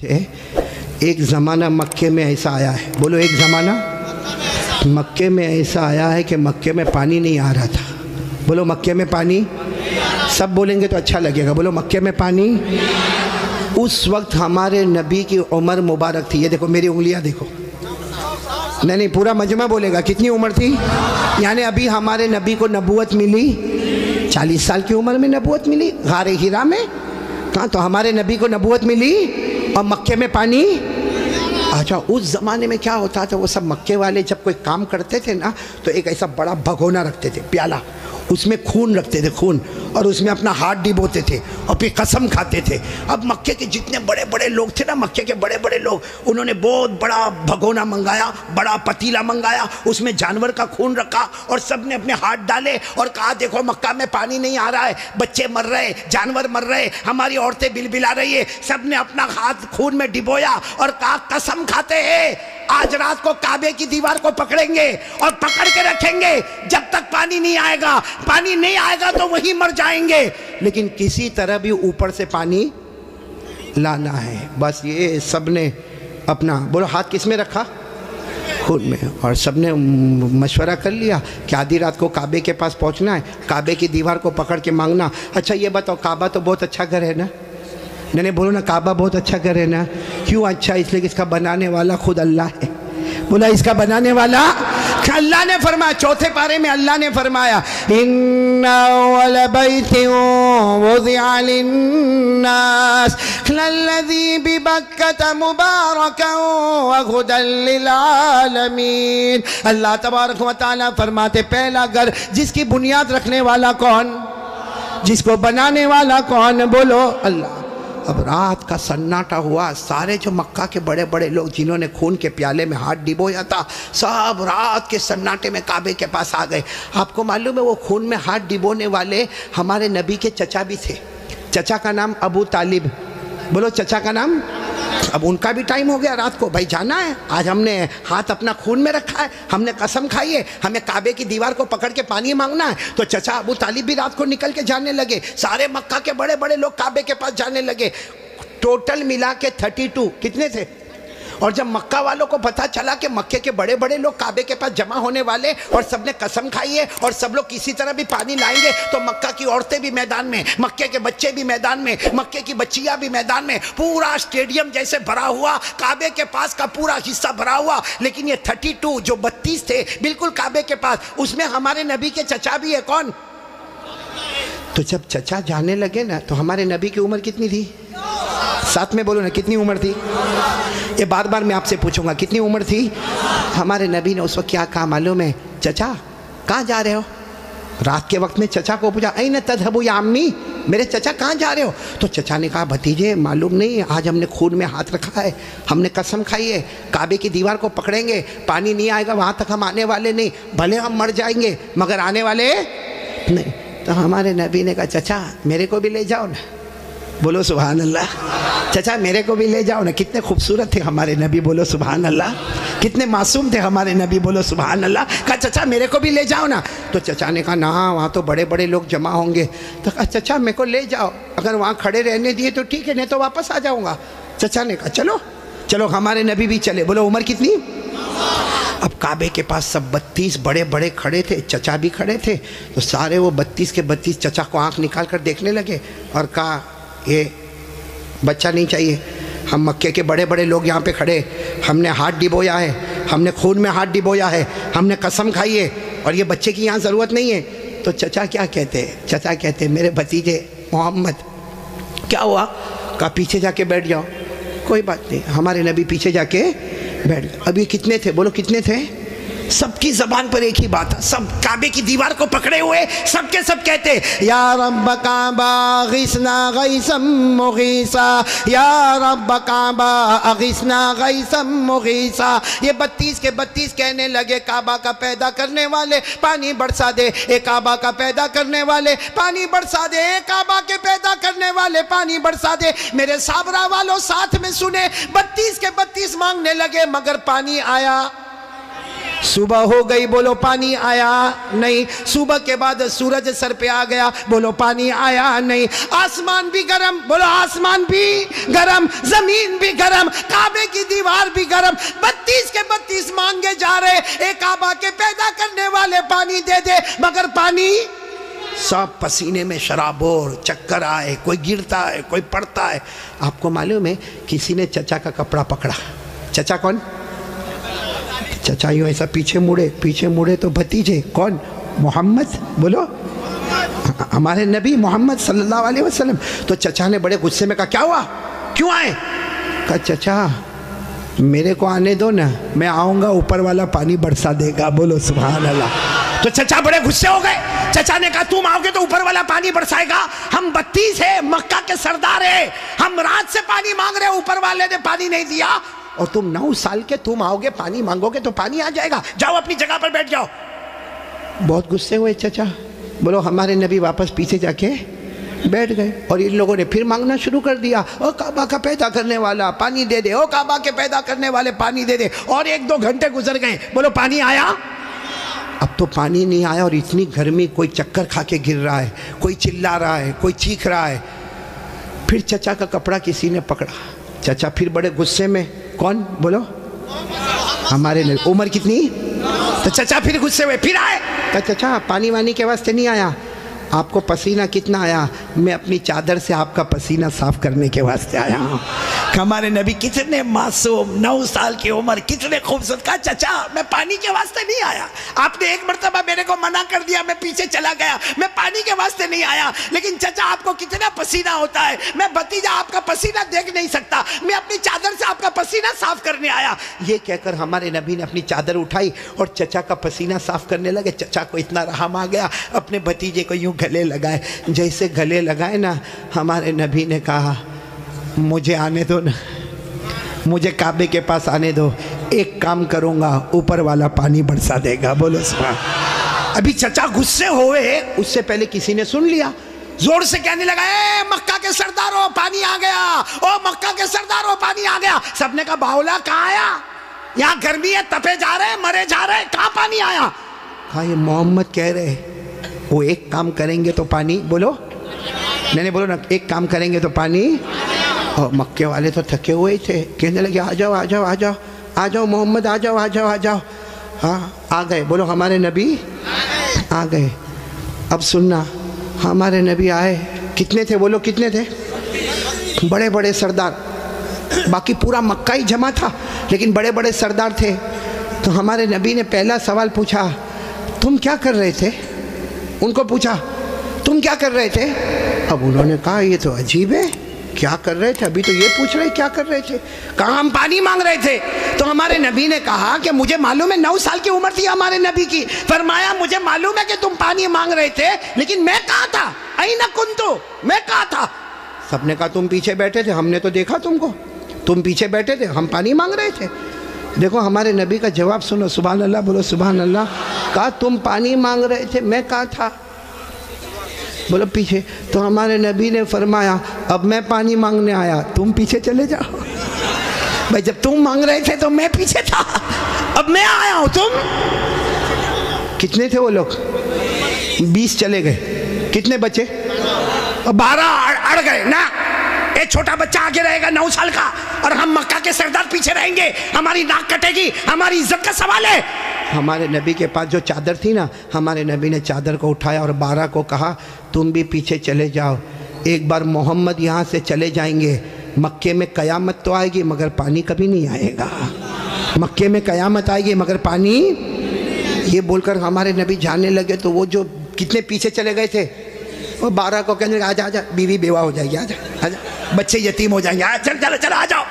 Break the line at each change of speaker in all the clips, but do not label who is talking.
ایک زمانہ مکے میں ایسا آیا ہے، بولو ایک زمانہ مکے میں ایسا آیا ہے کہ مکے میں پانی نہیں آ رہا تھا۔ بولو مکے میں پانی، سب بولیں گے تو اچھا لگے گا، بولو مکے میں پانی۔ اس وقت ہمارے نبی کی عمر مبارک تھی، یہ دیکھو میری انگلیاں دیکھو، نہیں پورا مجمع بولے گا، کتنی عمر تھی؟ یعنی ابھی ہمارے نبی کو نبوت ملی 40 سال کی عمر میں نبوت ملی غار ہیرا میں، کہاں تو ہمارے نبی کو نبوت ملی اور مکے میں پانی۔ اچھا اس زمانے میں کیا ہوتا تھا، وہ سب مکے والے جب کوئی کام کرتے تھے نا تو ایک ایسا بڑا بھگونا رکھتے تھے، پیالہ، اس میں خون رکھتے تھے، خون، اور اس میں اپنا ہاتھ ڈبوتے تھے اور پھر قسم کھاتے تھے۔ اب مکے کے جتنے بڑے بڑے لوگ تھے نا، مکے کے بڑے بڑے لوگ، انہوں نے بہت بڑا بھگونا منگایا، بڑا پتیلا منگایا، اس میں جانور کا خون رکھا اور سب نے اپنے ہاتھ ڈالے اور کہا دیکھو مکہ میں پانی نہیں آ رہا ہے، بچے مر رہے، جانور مر رہے، ہماری عورتیں بلبلا رہی ہے۔ سب نے اپنا ہاتھ خون میں ڈبویا اور کہا قسم کھاتے ہیں آج رات کو کعبے کی دیوار کو پکڑیں گے اور پکڑ کے رکھیں گے جب تک پانی نہیں آئے گا، پانی نہیں آئے گا تو وہیں مر جائیں گے، لیکن کسی طرح بھی اوپر سے پانی لانا ہے۔ بس یہ سب نے اپنا بولو ہاتھ کس میں رکھا؟ خود میں، اور سب نے مشورہ کر لیا کہ آدھی رات کو کعبے کے پاس پہنچنا ہے، کعبے کی دیوار کو پکڑ کے مانگنا۔ اچھا یہ بتاؤ کعبہ تو بہت اچھا گھر ہے نا؟ نہیں بولو نا کعبہ بہت اچھا گھر ہے نا؟ کیوں اچھا؟ اس لیے کہ اس کا بنانے والا خود اللہ ہے۔ بولا اس کا بنانے والا اللہ نے فرمایا، چوتھے پارے میں اللہ نے فرمایا ان اول بیت وضع للناس للذی ببکۃ مبارکا وہدی للعالمین۔ اللہ تبارک و تعالیٰ فرماتے پہلا گھر جس کی بنیاد رکھنے والا کون، جس کو بنانے والا کون؟ بولو اللہ۔ اب رات کا سناٹا ہوا، سارے جو مکہ کے بڑے بڑے لوگ جنہوں نے خون کے پیالے میں ہاتھ ڈبویا تھا سب رات کے سناٹے میں کعبے کے پاس آ گئے۔ آپ کو معلوم ہے وہ خون میں ہاتھ ڈبونے والے ہمارے نبی کے چچا بھی تھے، چچا کا نام ابو طالب، بولو چچا کا نام۔ اب ان کا بھی ٹائم ہو گیا، رات کو بھائی جانا ہے، آج ہم نے ہاتھ اپنا خون میں رکھا ہے، ہم نے قسم کھائی ہے ہمیں کعبے کی دیوار کو پکڑ کے پانی مانگنا ہے۔ تو چچا ابو طالب بھی رات کو نکل کے جانے لگے، سارے مکہ کے بڑے بڑے لوگ کعبے کے پاس جانے لگے۔ ٹوٹل ملا کے 32 کتنے تھے؟ اور جب مکہ والوں کو پتہ چلا کہ مکے کے بڑے بڑے لوگ کعبے کے پاس جمع ہونے والے اور سب نے قسم کھائی ہے اور سب لوگ کسی طرح بھی پانی لائیں گے، تو مکہ کی عورتیں بھی میدان میں، مکے کے بچے بھی میدان میں، مکے کی بچیاں بھی میدان میں، پورا اسٹیڈیم جیسے بھرا ہوا، کعبے کے پاس کا پورا حصہ بھرا ہوا۔ لیکن یہ 32 جو 32 تھے بالکل کعبے کے پاس، اس میں ہمارے نبی کے چچا بھی ہے، کون؟ تو جب چچا جانے لگے نا تو ہمارے نبی کی عمر کتنی تھی؟ ساتھ میں بولو نا کتنی عمر تھی؟ یہ بار بار میں آپ سے پوچھوں گا کتنی عمر تھی؟ ہمارے نبی نے اس وقت کیا کہا معلوم ہے؟ چچا کہاں جا رہے ہو؟ رات کے وقت میں چچا کو پوچھا این تذهبوا یا امی، میرے چچا کہاں جا رہے ہو؟ تو چچا نے کہا بھتیجے معلوم نہیں، آج ہم نے خون میں ہاتھ رکھا ہے، ہم نے قسم کھائی ہے کعبے کی دیوار کو پکڑیں گے، پانی نہیں آئے گا وہاں تک ہم آنے والے نہیں، بھلے ہم مر جائیں گے مگر آنے والے نہیں۔ تو ہمارے نبی نے کہا چچا میرے کو بھی لے جاؤ نا، بولو سبحان اللہ، چچا میرے کو بھی لے جاؤ نا۔ کتنے خوبصورت تھے ہمارے نبی، بولو سبحان اللہ، کتنے معصوم تھے ہمارے نبی، بولو سبحان اللہ۔ کہا چچا میرے کو بھی لے جاؤ نا۔ تو چچا نے کہا نہ وہاں تو بڑے بڑے لوگ جمع ہوں گے۔ تو کہا چچا میرے کو لے جاؤ، اگر وہاں کھڑے رہنے دیے تو ٹھیک ہے، نہیں تو واپس آ جاؤں گا۔ چچا نے کہا چلو چلو، ہمارے نبی بھی چلے، بولو عمر کتنی؟ اب کعبے کے پاس سب 32 بڑے بڑے کھڑے تھے، چچا بھی کھڑے تھے، تو سارے وہ 32 کے 32 چچا کو آنکھ نکال کر دیکھنے لگے اور کہا یہ بچہ نہیں چاہیے، ہم مکے کے بڑے بڑے لوگ یہاں پہ کھڑے، ہم نے ہاتھ ڈبویا ہے، ہم نے خون میں ہاتھ ڈبویا ہے، ہم نے قسم کھائی ہے، اور یہ بچے کی یہاں ضرورت نہیں ہے۔ تو چچا کیا کہتے ہیں؟ چچا کہتے ہیں میرے بھتیجے محمد کیا ہوا؟ کہا پیچھے جا کے بیٹھ جاؤ۔ کوئی بات نہیں، ہمارے نبی پیچھے جا کے بیٹھ گئے۔ اب یہ کتنے تھے؟ بولو کتنے تھے؟ سب کی زبان پر ایک ہی بات ہے، سب کعبے کی دیوار کو پکڑے ہوئے سب کے سب کہتے یا رب کعبہ اغثنا غیثا مغیثا، یا رب کعبہ اغثنا غیثا مغیثا۔ یہ 32 کے 32 کہنے لگے کعبہ کا پیدا کرنے والے پانی برسا دے، اے کعبہ کا پیدا کرنے والے پانی برسا دے، اے کعبہ کے پیدا کرنے والے پانی برسا دے۔ میرے صابرہ والوں ساتھ میں سنے، 32 کے 32 مانگنے لگے مگر پانی آیا۔ صبح ہو گئی، بولو پانی آیا نہیں۔ صبح کے بعد سورج سر پہ آ گیا، بولو پانی آیا نہیں۔ آسمان بھی گرم، بولو آسمان بھی گرم، زمین بھی گرم، کعبے کی دیوار بھی گرم، 32 کے 32 مانگے جا رہے، ایک کعبہ کے پیدا کرنے والے پانی دے دے، مگر پانی سب پسینے میں شرابور، چکر آئے، کوئی گرتا ہے، کوئی پڑتا ہے۔ آپ کو معلوم ہے کسی نے چچا کا کپڑا پکڑا۔ چچا کون؟ چچا یوں ایسا پیچھے مڑے تو بھتیجے کون؟ محمد، بولو ہمارے نبی محمد صلی اللہ علیہ وسلم۔ تو چچا نے بڑے غصے میں کہا کیا ہوا، کیوں آئے؟ کہا چچا میرے کو آنے دو نا، میں آؤں گا اوپر والا پانی برسا دے گا، بولو سبحان اللہ۔ تو چچا بڑے غصے ہو گئے۔ چچا نے کہا تم آؤ گے تو اوپر والا پانی برسائے گا؟ ہم 32 ہیں، مکہ کے سردار ہیں، ہم رات سے پانی مانگ رہے ہیں، اوپر والے نے پانی نہیں دیا، اور تم 9 سال کے تم آؤ گے پانی مانگو گے تو پانی آ جائے گا، جاؤ اپنی جگہ پر بیٹھ جاؤ۔ بہت غصے ہوئے چچا، بولو ہمارے نبی واپس پیچھے جا کے بیٹھ گئے، اور ان لوگوں نے پھر مانگنا شروع کر دیا، او کعبہ کا پیدا کرنے والا پانی دے دے، او کعبہ کے پیدا کرنے والے پانی دے دے، اور 1-2 گھنٹے گزر گئے، بولو پانی آیا؟ اب تو پانی نہیں آیا، اور اتنی گرمی، کوئی چکر کھا کے گر رہا ہے، کوئی چلا رہا ہے، کوئی چیخ رہا ہے۔ پھر چچا کا کپڑا کسی نے پکڑا، چچا پھر بڑے غصے میں، کون؟ بولو ہمارے نبی۔ عمر کتنی؟ تو چچا پھر غصے ہوئے، پھر آئے، کہا چچا پانی وانی کے واسطے نہیں آیا، آپ کو پسینہ کتنا آیا؟ میں اپنی چادر سے آپ کا پسینہ صاف کرنے کے واسطے آیا ہوں۔ ہمارے نبی کتنے معصوم، 9 سال کی عمر، کتنے خوبصورت، کہا چچا میں پانی کے واسطے نہیں آیا، آپ نے ایک مرتبہ میرے کو منع کر دیا، میں پیچھے چلا گیا، میں پانی کے واسطے نہیں آیا، لیکن چچا آپ کو کتنا پسینہ ہوتا ہے، میں بھتیجا آپ کا پسینہ دیکھ نہیں سکتا، میں اپنی چادر سے آپ کا پسینہ صاف کرنے آیا۔ یہ کہہ کر ہمارے نبی نے اپنی چادر اٹھائی اور چچا کا پسینہ صاف کرنے لگے۔ چچا کو اتنا رحم آ گیا، اپنے بھتیجے کو یوں گلے لگائے، جیسے گلے لگائے نا، ہمارے نبی نے کہا مجھے آنے دو نا، مجھے کعبے کے پاس آنے دو، ایک کام کروں گا، اوپر والا پانی برسا دے گا، بولو سبحان۔ ابھی چچا غصے ہوئے، اس سے پہلے کسی نے سن لیا، زور سے کہنے لگا اے مکہ کے سرداروں پانی آ گیا، او مکہ کے سرداروں پانی آ گیا۔ سب نے کہا باولا کہاں آیا؟ یہاں گرمی ہے، تپے جا رہے ہیں، مرے جا رہے ہیں، کہاں پانی آیا؟ کہا یہ محمد کہہ رہے وہ ایک کام کریں گے تو پانی، بولو نہیں بولو نا، ایک کام کریں گے تو پانی۔ اور مکے والے تو تھکے ہوئے تھے، کہنے لگے آ جاؤ آ جاؤ آ جاؤ آ جاؤ محمد، آ جاؤ آ جاؤ آ جاؤ۔ ہاں آ گئے، بولو ہمارے نبی آ گئے۔ اب سننا، ہمارے نبی آئے، کتنے تھے بولو، کتنے تھے؟ بڑے بڑے سردار، باقی پورا مکہ ہی جمع تھا، لیکن بڑے بڑے سردار تھے۔ تو ہمارے نبی نے پہلا سوال پوچھا، تم کیا کر رہے تھے؟ ان کو پوچھا تم کیا کر رہے تھے؟ اب انہوں نے کہا یہ تو عجیب ہے، کیا کر رہے تھے؟ ابھی تو یہ پوچھ رہے کیا کر رہے تھے؟ کہا ہم پانی مانگ رہے تھے۔ تو ہمارے نبی نے کہا کہ مجھے معلوم ہے، 9 سال کی عمر تھی ہمارے نبی کی، فرمایا مجھے معلوم ہے کہ تم پانی مانگ رہے تھے، لیکن میں کہاں تھا؟ اینا کنتو، میں کہاں تھا؟ سب نے کہا تم پیچھے بیٹھے تھے، ہم نے تو دیکھا تم کو، تم پیچھے بیٹھے تھے، ہم پانی مانگ رہے تھے۔ دیکھو ہمارے نبی کا جواب سنو، سبحان اللہ، بولو سبحان اللہ۔ کہا تم پانی مانگ رہے تھے، میں کہاں تھا؟ بولو پیچھے۔ تو ہمارے نبی نے فرمایا اب میں پانی مانگنے آیا، تم پیچھے چلے جاؤ۔ بھائی جب تم مانگ رہے تھے تو میں پیچھے تھا، اب میں آیا ہوں، تم کتنے تھے وہ لوگ؟ 20 چلے گئے، کتنے بچے؟ 12 اڑ گئے نا، ایک چھوٹا بچہ آگے رہے گا 9 سال کا، اور ہم مکہ کے سردار پیچھے رہیں گے، ہماری ناک کٹے گی، ہماری عزت کا سوال ہے۔ ہمارے نبی کے پاس جو چادر تھی نا، ہمارے نبی نے چادر کو اٹھایا اور 12 کو کہا تم بھی پیچھے چلے جاؤ، ایک بار محمد یہاں سے چلے جائیں گے، مکے میں قیامت تو آئے گی مگر پانی کبھی نہیں آئے گا، مکے میں قیامت آئے گی مگر پانی۔ یہ بول کر ہمارے نبی جانے لگے، تو وہ جو کتنے پیچھے چلے گئے تھے، وہ 12 کو کہنے لگے آجا آجا، بیوی بیوہ ہو جائے گی، آجا آجا، بچے یتیم ہو جائیں گے، چل چل چل آ جاؤ۔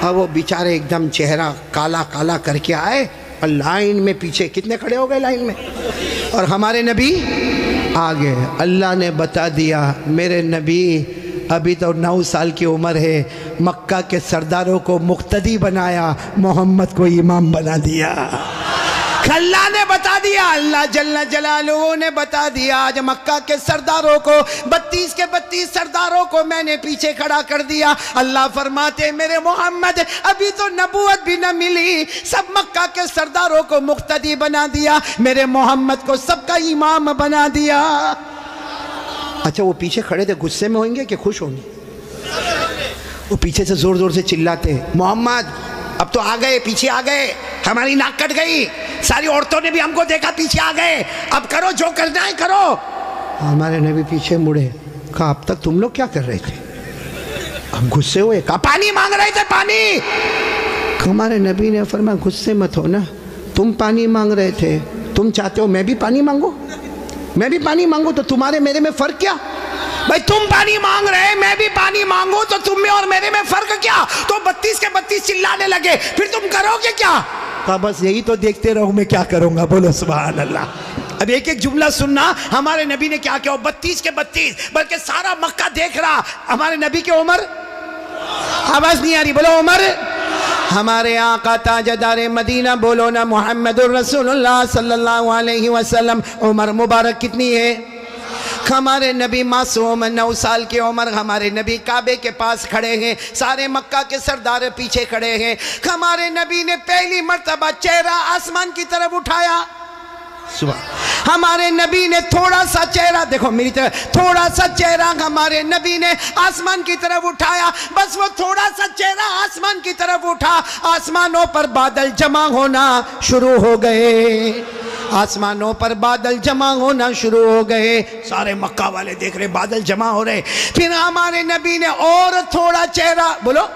اور وہ بیچارے ایک دم چہرہ کالا کالا کر کے آئے، اور لائن میں پیچھے کتنے کھڑے ہو گئے لائن میں، اور ہمارے نبی آگے۔ اللہ نے بتا دیا میرے نبی ابھی تو 9 سال کی عمر ہے، مکہ کے سرداروں کو مقتدی بنایا، محمد کو امام بنا دیا۔ اللہ نے بتا دیا، اللہ جل جلالہ نے بتا دیا، آج مکہ کے سرداروں کو 32 کے 32 سرداروں کو میں نے پیچھے کھڑا کر دیا۔ اللہ فرماتے میرے محمد ابھی تو نبوت بھی نہ ملی، سب مکہ کے سرداروں کو مقتدی بنا دیا، میرے محمد کو سب کا امام بنا دیا۔ اچھا وہ پیچھے کھڑے تھے غصے میں ہوئیں گے کہ خوش ہوں گے؟ وہ پیچھے سے زور زور سے چلاتے محمد اب تو آ گئے، پیچھے آ گئے، ہماری ناک کٹ گئی، ساری عورتوں نے بھی ہم کو دیکھا پیچھے آ گئے، اب کرو جو کرنا ہے کرو۔ ہمارے نبی پیچھے مڑے، کہا اب تک تم لوگ کیا کر رہے تھے؟ ہم غصے ہوئے، کہا پانی مانگ رہے تھے پانی۔ ہمارے نبی نے فرمایا غصے مت ہو نا، تم پانی مانگ رہے تھے، تم چاہتے ہو میں بھی پانی مانگوں؟ میں بھی پانی مانگوں تو تمہارے میرے میں فرق کیا؟ بھائی تم پانی مانگ رہے میں بھی پانی مانگوں تو تم میں اور میرے میں فرق کیا؟ تو 32 کے 32 چلانے لگے، پھر تم کرو گے کیا؟ کہا بس یہی تو دیکھتے رہو میں کیا کروں گا، بولو سبحان اللہ۔ اب ایک ایک جملہ سننا، ہمارے نبی نے کیا کیا، 32 کے 32 بلکہ سارا مکہ دیکھ رہا، ہمارے نبی کے عمر، آواز نہیں آ رہی، بولو عمر، ہمارے آقا تاجدار مدینہ، بولو نا محمد الرسول اللہ صلی اللہ علیہ وسلم، عمر مبارک کتنی ہے؟ ہمارے نبی معصوم 9 سال کی عمر، ہمارے نبی کعبے کے پاس کھڑے ہیں، سارے مکہ کے سردار پیچھے کھڑے ہیں، ہمارے نبی نے پہلی مرتبہ چہرہ آسمان کی طرف اٹھایا، ہمارے نبی نے تھوڑا سا چہرہ، دیکھو میری طرف، تھوڑا سا چہرہ ہمارے نبی نے آسمان کی طرف اٹھایا، بس وہ تھوڑا سا چہرہ آسمان کی طرف اٹھا، آسمانوں پر بادل جمع ہونا شروع ہو گئے، آسمانوں پر بادل جمع ہونا شروع ہو گئے، سارے مکہ والے دیکھ رہے بادل جمع ہو رہے، پھر ہمارے نبی نے اور تھوڑا چہرہ، بولو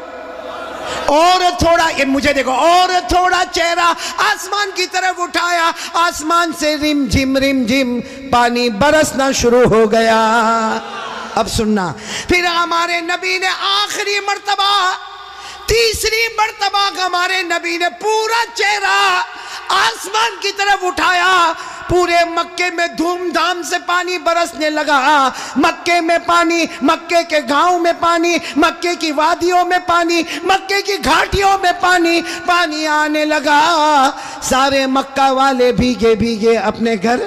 اور تھوڑا، یہ مجھے دیکھو، اور تھوڑا چہرہ آسمان کی طرف اٹھایا، آسمان سے رم جھم پانی برسنا شروع ہو گیا۔ اب سننا، پھر ہمارے نبی نے آخری مرتبہ، تیسری مرتبہ ہمارے نبی نے پورا چہرہ آسمان کی طرف اٹھایا، پورے مکے میں دھوم دھام سے پانی برسنے لگا، مکے میں پانی، مکے کے گاؤں میں پانی، مکے کی وادیوں میں پانی، مکے کی گھاٹیوں میں پانی، پانی آنے لگا، سارے مکہ والے بھیگے بھیگے اپنے گھر،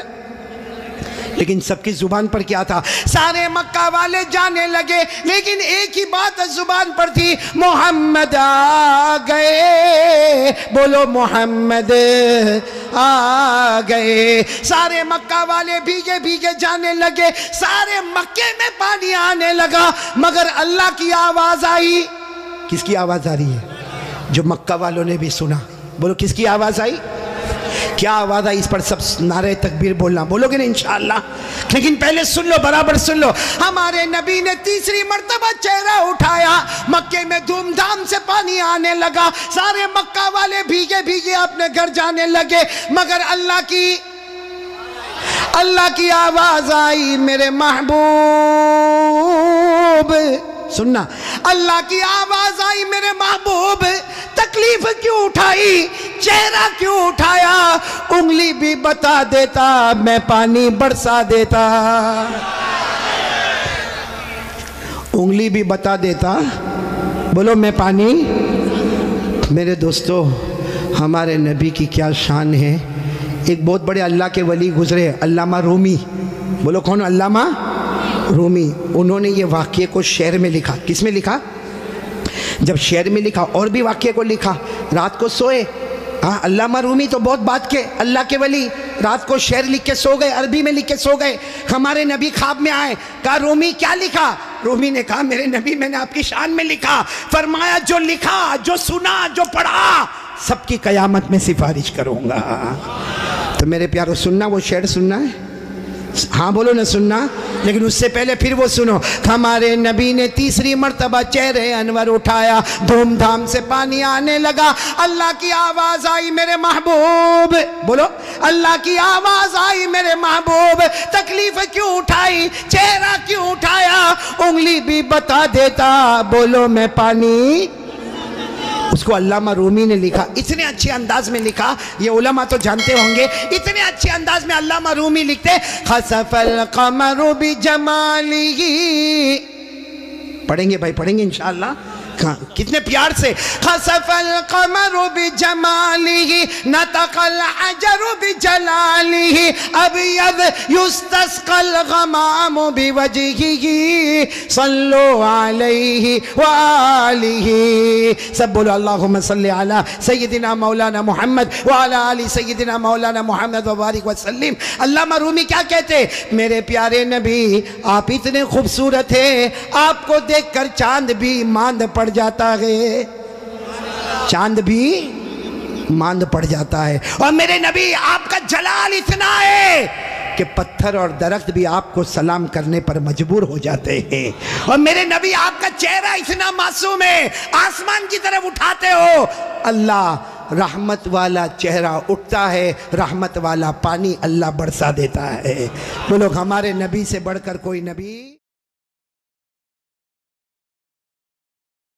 لیکن سب کی زبان پر کیا تھا؟ سارے مکہ والے جانے لگے، لیکن ایک ہی بات زبان پر تھی، محمد آ گئے، بولو محمد آ گئے، سارے مکہ والے بھیگے بھیگے جانے لگے، سارے مکے میں پانی آنے لگا، مگر اللہ کی آواز آئی، کس کی آواز آ رہی ہے؟ جو مکہ والوں نے بھی سنا، بولو کس کی آواز آئی؟ کیا آواز آئی؟ اس پر سب نعرہ تکبیر بولنا، بولو گے نا انشاءاللہ، لیکن پہلے سن لو، برابر سن لو، ہمارے نبی نے تیسری مرتبہ چہرہ اٹھایا، مکے میں دھوم دھام سے پانی آنے لگا، سارے مکہ والے بھیگے بھیگے اپنے گھر جانے لگے، مگر اللہ کی آواز آئی، میرے محبوب، سننا، اللہ کی آواز آئی، میرے محبوب تکلیف کیوں اٹھائی، چہرہ کیوں اٹھایا، انگلی بھی بتا دیتا میں پانی برسا دیتا، انگلی بھی بتا دیتا، بولو میں پانی۔ میرے دوستو، ہمارے نبی کی کیا شان ہے، ایک بہت بڑے اللہ کے ولی گزرے، علامہ رومی، بولو کون؟ علامہ رومی، انہوں نے یہ واقعے کو شعر میں لکھا، کس میں لکھا؟ جب شعر میں لکھا اور بھی واقعے کو لکھا، رات کو سوئے، علامہ رومی تو بہت بات کے اللہ کے ولی، رات کو شعر لکھ کے سو گئے، عربی میں لکھ کے سو گئے، ہمارے نبی خواب میں آئے، کہا رومی کیا لکھا؟ رومی نے کہا میرے نبی میں نے آپ کی شان میں لکھا، فرمایا جو لکھا، جو سنا، جو پڑھا، سب کی قیامت میں سفارش کروں گا۔ تو میرے پیارو سننا، وہ شعر سننا ہے، ہاں بولو نہ سننا، لیکن اس سے پہلے پھر وہ سنو، ہمارے نبی نے تیسری مرتبہ چہرے انور اٹھایا، دھوم دھام سے پانی آنے لگا، اللہ کی آواز آئی، میرے محبوب، بولو اللہ کی آواز آئی، میرے محبوب تکلیف کیوں اٹھائی، چہرہ کیوں اٹھایا، انگلی بھی بتا دیتا، بولو میں پانی۔ اس کو علامہ رومی نے لکھا، اتنے اچھے انداز میں لکھا، یہ علماء تو جانتے ہوں گے، اتنے اچھے انداز میں علامہ رومی لکھتے، خسف القمر بجمالہ، پڑھیں گے بھائی، پڑھیں گے انشاءاللہ، کتنے پیار سے خسف القمر بجمالہ نطق الحجر بجلالہ ابیض یستسقى الغمام بوجہہ صلو علیہ وآلہ. سب بولو اللہم صلی علی سیدنا مولانا محمد وعلی آل سیدنا مولانا محمد وبارک وسلم. علامہ رومی کیا کہتے؟ میرے پیارے نبی آپ اتنے خوبصورت ہیں، آپ کو دیکھ کر چاند بھی ماند پڑ جاتا ہے، چاند بھی ماند پڑ جاتا ہے. اور میرے نبی آپ کا جلال اتنا ہے کہ پتھر اور درخت بھی آپ کو سلام کرنے پر مجبور ہو جاتے ہیں. اور میرے نبی آپ کا چہرہ اتنا معصوم ہے، آسمان کی طرف اٹھاتے ہو اللہ رحمت والا چہرہ اٹھتا ہے، رحمت والا پانی اللہ برسا دیتا ہے. بولو ہمارے نبی سے بڑھ کر کوئی نبی